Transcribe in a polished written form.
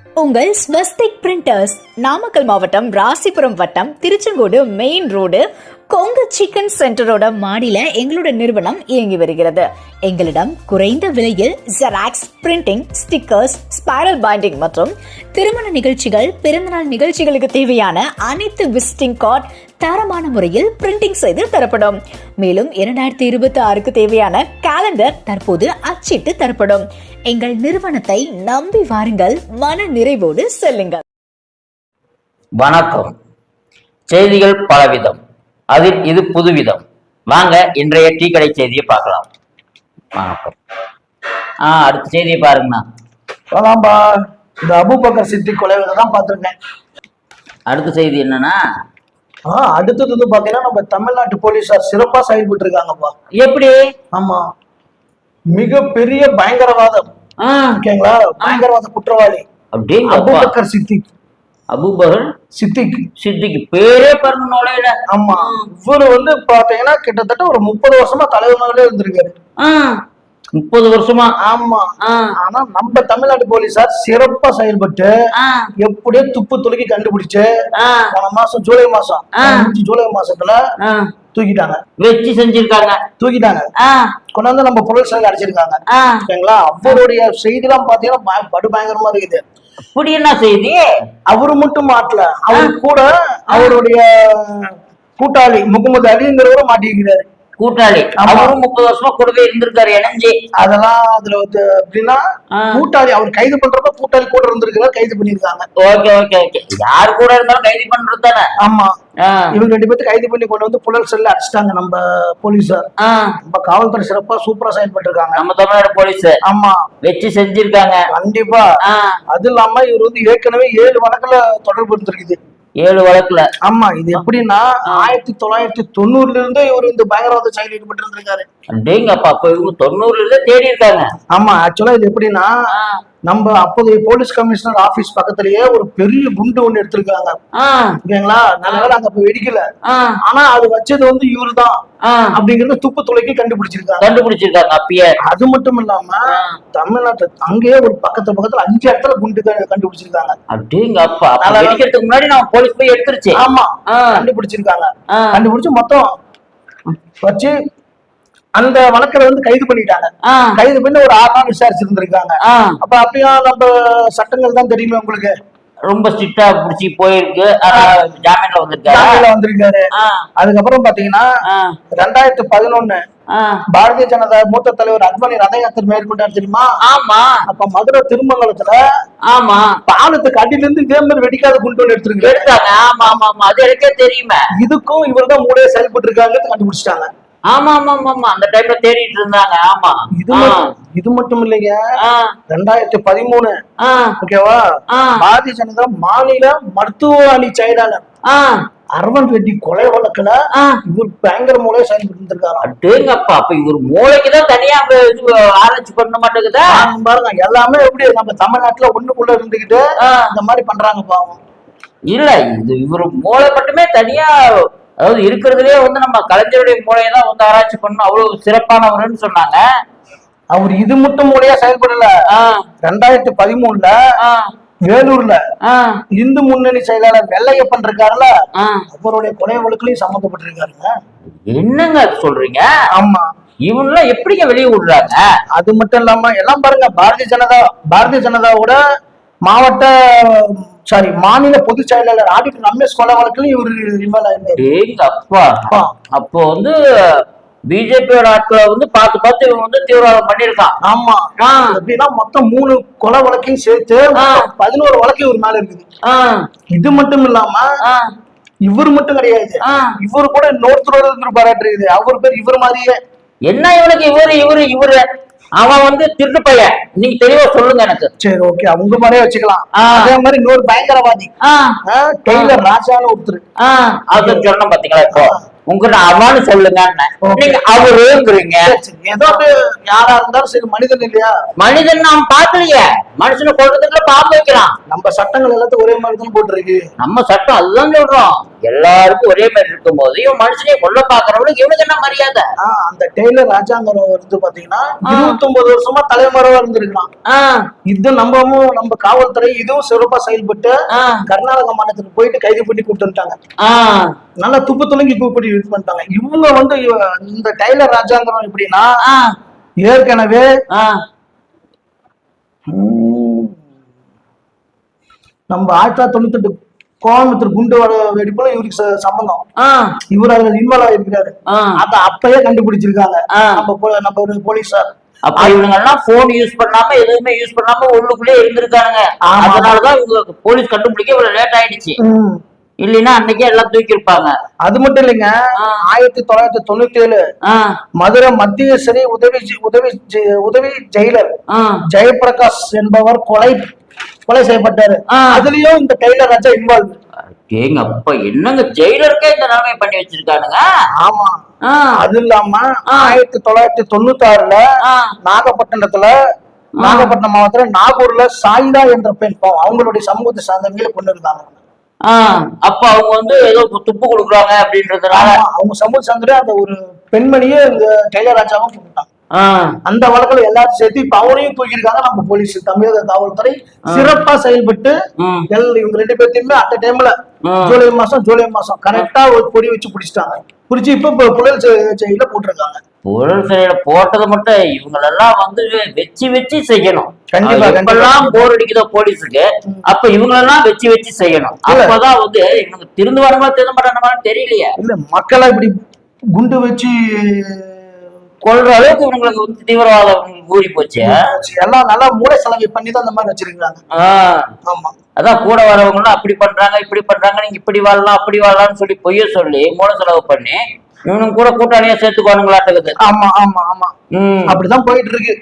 உங்கள் ஸ்வஸ்திக் பிரிண்டர்ஸ் நாமக்கல் மாவட்டம் ராசிபுரம் வட்டம் Tiruchengode main road Kongu chicken சென்டரோட மாடியில எங்களோட நிறுவனம் இயங்கி வருகிறது. எங்களிடம் குறைந்த விலையில் xerox, printing, stickers, spiral binding மற்றும் திருமண நிகழ்ச்சிகள், பிறந்தநாள் நிகழ்ச்சிகளுக்கு தேவையான அனைத்து விசிட்டிங் கார்டு தரமான முறையில் பிரிண்டிங் செய்து தரப்படும். மேலும் 2026க்கு தேவையான கேலண்டர் தற்போது அச்சிட்டு தரப்படும். எங்கள் நிறுவனத்தை நம்பி வாருங்கள், மன நிறைவோடு செல்லுங்கள். வணக்கம். செய்திகள் பலவிதம், அதில் இது புதுவிதம். வாங்க இன்றைய டீ கடை செய்தியை பார்க்கலாம். வணக்கம். அடுத்த செய்தியை பாருங்கண்ணா. அதான்பா, இந்த அபூபக்கர் சித்திக் கொலைகளை தான் பார்த்துருக்கேன். அடுத்த செய்தி என்னன்னா, அடுத்தது வந்து பாத்தீங்கன்னா நம்ம தமிழ்நாட்டு போலீஸார் சிறப்பா செயல்பட்டு இருக்காங்கப்பா. எப்படி? ஆமா, மிகப்பெரிய பயங்கரவாதம். ஓகேங்களா, பயங்கரவாத குற்றவாளி அபூபக்கர் சித்திக். அபூபக்கர் சித்திக் சித்திக் பேரே பாருங்க நுழையில. ஆமா, இவரு வந்து பாத்தீங்கன்னா கிட்டத்தட்ட ஒரு 30 வருஷமா தலைவர்களே இருந்திருக்காரு. 30 வருஷமா? ஆமா. ஆனா நம்ம தமிழ்நாட்டு போலீஸார் சிறப்பா செயல்பட்டு எப்படியோ துப்பு துளக்கி கண்டுபிடிச்சு போன மாசம் ஜூலை மாசத்துல தூக்கிட்டாங்க. வச்சு செஞ்சிருக்காங்க, தூக்கிட்டாங்க, கொண்டாந்து நம்ம பொருள் சிலை அடைச்சிருக்காங்க. ஓகேங்களா, அவருடைய செய்தி எல்லாம் பாத்தீங்கன்னா படுபயங்கரமா இருக்குது. அப்படி என்ன செய்தி? அவரு மட்டும் மாட்டல, அவரு கூட அவருடைய கூட்டாளி முகமது அலிங்கிறவரும் மாட்டிருக்கிறாரு. கூட்டாளி அவரும் 30 வருஷமா கூடவே இருந்திருக்காரு இணைஞ்சு. அதெல்லாம் அதுல எப்படின்னா கூட்டாளி அவர் கைது பண்றப்ப கூட்டாளி கூட இருந்திருக்கிறார், கைது பண்ணிருக்காங்க. Okay okay okay. யாரு கூட இருந்தாலும் கைது பண்றது தானே. ஆமா, இவங்க 2 பேர்த்து கைது பண்ணி கொண்டு வந்து புழல் செல்ல அடிச்சிட்டாங்க நம்ம போலீஸார். நம்ம காவல்துறை சிறப்பா சூப்பரா செயல்பட்டு இருக்காங்க நம்ம தமிழ்நாடு போலீஸ். ஆமா, வச்சு செஞ்சிருக்காங்க கண்டிப்பா. அது இல்லாம இவர் வந்து ஏற்கனவே 7 வழக்குல தொடர்பு இருந்திருக்குது. 7 வழக்குல? ஆமா. இது எப்படின்னா 1990ல இருந்து இவர் இந்த பயங்கரவாத செயல் ஈடுபட்டு இருந்திருக்காரு. அப்படிங்கப்பா, அப்ப இவங்க 90ல இருந்து தேடி இருக்காங்க. ஆமா, ஆக்சுவலா இது எப்படின்னா நம்ம அப்போதைய போலீஸ் கமிஷனர் ஆபீஸ் பக்கத்திலேயே ஒரு பெரிய குண்டு ஒண்ணு எடுத்திருக்காங்க. ஓகேங்களா, நல்ல வேலை அங்க போய் வெடிக்கல. ஆனா அது வச்சது வந்து இவரு தான் அப்படிங்கறத துப்பு துளைக்கி கண்டுபிடிச்சிருக்காங்க அப்பயே. அது மட்டும் இல்லாம தமிழ்நாட்டுல அங்கேயே ஒரு பக்கத்துல 5 இடத்துல குண்டு கண்டுபிடிச்சிருக்காங்க. அப்படிங்கப்பா, வெடிக்கிறதுக்கு முன்னாடி நம்ம போலீஸ் போய் எடுத்துருச்சு. ஆமா, கண்டுபிடிச்சிருக்காங்க. கண்டுபிடிச்சு மொத்தம் வச்சு அந்த வழக்கரை வந்து கைது பண்ணிட்டாங்க. கைது பண்ணி ஒரு 6 நாள் விசாரிச்சிருந்திருக்காங்க. அப்ப அப்படியா நம்ம சட்டங்கள் தான் தெரியுமே உங்களுக்கு. ரொம்ப ஸ்ட்ரிக்டா புடிச்சு போயிருக்கு. ஜாமீன்ல வந்திருக்காரு. அதுக்கப்புறம் பாத்தீங்கன்னா 2011 பாரதிய ஜனதா மூத்த தலைவர் அத்வானி ரத யாத்திரை மேற்கொண்டாரு தெரியுமா? ஆமா. அப்ப மதுரை திருமங்கலத்துல ஆமா பாலத்துக்கு அடியில இருந்து இதே மாதிரி வெடிக்காத குண்டு எடுத்தாங்க. ஆமா ஆமா ஆமா, அது எனக்கே தெரியுமே. இதுக்கும் இவர்தான் மூளையை செயல்பட்டு இருக்காங்க, கண்டுபிடிச்சிட்டாங்க. ஆமா ஆமா ஆமா, அந்த டைம்ல தேடிட்டு இருந்தாங்க. ஆமா, இது மட்டும் இல்லைங்க. 2013 ஓகேவா, பாரதிய ஜனதா மாநில மருத்துவ அணி செயலாளர் அரவிந்த் ரெட்டி கொலை வழக்குல இவர் பயங்கர மூளையை செயல்பட்டு இருந்திருக்காரு. அடேங்கப்பா, அப்ப இவர் மூளைக்குதான் தனியா ஆராய்ச்சி பண்ண மாட்டேங்குதா? பாருங்க, எல்லாமே எப்படி நம்ம தமிழ்நாட்டுல ஒண்ணுக்குள்ள இருந்துகிட்டு இந்த மாதிரி பண்றாங்க பாவம். இல்ல, இது இவர் மூளை மட்டுமே தனியா, அதாவது இருக்கிறதுலயே வந்து நம்ம கலைஞருடைய மூளையை தான் வந்து ஆராய்ச்சி பண்ணணும், அவ்வளவு சிறப்பானவர்னு சொன்னாங்க. அவர் இது மட்டும் மூளையா செயல்படல. 2013ல வேலூர்ல இந்து முன்னணி செயலாளர் வெள்ளையப்பன் இருக்காருல்ல, அவருடைய கொலை வழக்குலயும் சம்பந்தப்பட்டிருக்காருங்க. என்னங்க சொல்றீங்க? ஆமா, இவங்க எப்படிங்க வெளியே விடுறாங்க? அது மட்டும் இல்லாம எல்லாம் பாருங்க, பாரதிய ஜனதாவோட மாநில பொதுச் செயலாளர் ஆடிட்டர் ரமேஷ் கொலை வழக்குலயும் இவரு இன்வால்வ் ஆயிருந்தாரு. அப்போ வந்து பிஜேபியோட ஆட்களை வந்து பார்த்து இவங்க வந்து தீவிரவாதம் பண்ணிருக்கான். ஆமா, எப்படின்னா மொத்தம் 3 கொலை வழக்கையும் சேர்த்து 11 வழக்கு இவர் மேல இருக்குது. இது மட்டும் இல்லாம இவரு மட்டும் கிடையாது, இவரு கூட இன்னொருத்தரோட இருந்து பாராட்டுறது. அவர் பேர் இவர் மாதிரியே. என்ன இவனுக்கு இவரு அவன் வந்து திருட்டு பையன், நீங்க தெளிவா சொல்லுங்க எனக்கு. சரி, ஓகே, அவங்க மாதிரியே வச்சுக்கலாம். அதே மாதிரி இன்னொரு பயங்கரவாதி டெய்லர் ராஜான்னு ஒருத்தர். அது சொன்ன பாத்தீங்களா? இப்போ உங்ககிட்ட அவனு சொல்லுங்க, நீங்க அவருங்கிறீங்க. ஏதோ யாரா இருந்தாலும் சரி, மனிதன் இல்லையா? மனிதன் நாம் பாக்கலையே, மனுஷனை கொள்றதுக்குள்ள பாம்பு வைக்கிறான். நம்ம சட்டங்கள் எல்லாத்தையும் ஒரே மாதிரி தான் போட்டுருக்கு. நம்ம சட்டம் அதுதான் சொல்றோம். எல்லாருக்கும் ஒரே மாதிரி இருக்கும் போது இவன் மனுஷனே கொல்ல பாக்குறவனுக்கு இவனுக்கு என்ன மரியாதை? அந்த டெய்லர் ராஜாங்கம் வந்து பாத்தீங்கன்னா 29 வருஷமா தலைமறைவா இருந்திருக்கான். இது நம்ம காவல்துறை இதுவும் சிறப்பா செயல்பட்டு கர்நாடக மாநிலத்துக்கு போயிட்டு கைது பண்ணி கூப்பிட்டுட்டாங்க. நல்லா துப்பு துளங்கி கூப்பிட்டு யூஸ் பண்ணிட்டாங்க. இவங்க வந்து இந்த டெய்லர் ராஜாங்கம் எப்படின்னா ஏற்கனவே நம்ம 1998 கோயம்புத்தூர் குண்டு வெடிப்புல இவருக்கு சம்பந்தம். இவர் அதுல இன்வால்வ் ஆயிருக்கிறாரு. அத அப்பயே கண்டுபிடிச்சிருக்காங்க நம்ம ஒரு போலீஸார். அப்ப இவங்க எல்லாம் போன் யூஸ் பண்ணாம எதுவுமே யூஸ் பண்ணாம உள்ளுக்குள்ளே இருந்திருக்காங்க. அதனாலதான் இவங்க போலீஸ் கண்டுபிடிக்க இவ்வளவு லேட் ஆயிடுச்சு. இல்லைன்னா அன்னைக்கே எல்லாம் தூக்கி இருப்பாங்க. அது மட்டும் இல்லைங்க, 1997 மதுரை மத்திய சிறை உதவி ஜெயிலர் ஜெயபிரகாஷ் என்பவர் கொலை செய்யப்பட்டாரு. அதுலயும் இந்த டெய்லர் ராஜா இன்வால்வ். அப்ப என்னங்க ஜெயிலருக்கே இந்த நிலைமை பண்ணி வச்சிருக்கானுங்க. ஆமா. அது இல்லாம 1996 நாகப்பட்டினம் மாவட்டத்துல நாகூர்ல சாயிதா என்ற பெண் அவங்களுடைய சமூகத்தை சார்ந்தவங்கள கொண்டு இருந்தாங்க. அப்ப அவங்க வந்து ஏதோ துப்பு கொடுக்குறாங்க அப்படின்றதுனால அவங்க சமூக சார்ந்த அந்த ஒரு பெண்மணியே இந்த டெய்லர் ராஜாவும் கூப்பிட்டாங்க. அந்த வழக்குல எல்லாரும் சேர்த்து இப்ப அவனையும் தூக்கியிருக்காங்க. நம்ம போலீஸ் தமிழக காவல்துறை சிறப்பா செயல்பட்டு இவங்க 2 பேர்த்தையுமே அந்த டைம்ல ஜூலை மாசம் கரெக்டா ஒரு கொடி வச்சு பிடிச்சிட்டாங்க. பிடிச்சி இப்ப புழல் சிறையில போட்டிருக்காங்க. புழல் சிறையில போட்டது மட்டும் இவங்களெல்லாம் வந்து வச்சு செய்யணும். கண்டிப்பா எப்பெல்லாம் போர் அடிக்குதோ போலீஸுக்கு அப்ப இவங்களெல்லாம் வச்சு செய்யணும். அப்பதான் வந்து இவங்க திருந்துவானுமா திருந்த மாட்டானுமான்னு தெரியலையே. இல்ல மக்களா இப்படி குண்டு வச்சு கொள்ற அளவுக்கு இவங்களுக்கு வந்து தீவிரவாதம் ஊறி போச்சு. எல்லாம் நல்லா மூளை செலவை பண்ணி தான் அந்த மாதிரி வச்சிருக்காங்க. ஆமா, அதான் கூட வரவங்களும் அப்படி பண்றாங்க இப்படி பண்றாங்க, நீங்க இப்படி வாழலாம் அப்படி வாழலாம்னு சொல்லி பொய்ய சொல்லி மூளை செலவு பண்ணி இவனும் கூட கூட்டாளியா சேர்த்துக்குவானுங்களாட்டுக்குது. ஆமா ஆமா ஆமா அப்படிதான் போயிட்டு இருக்கு.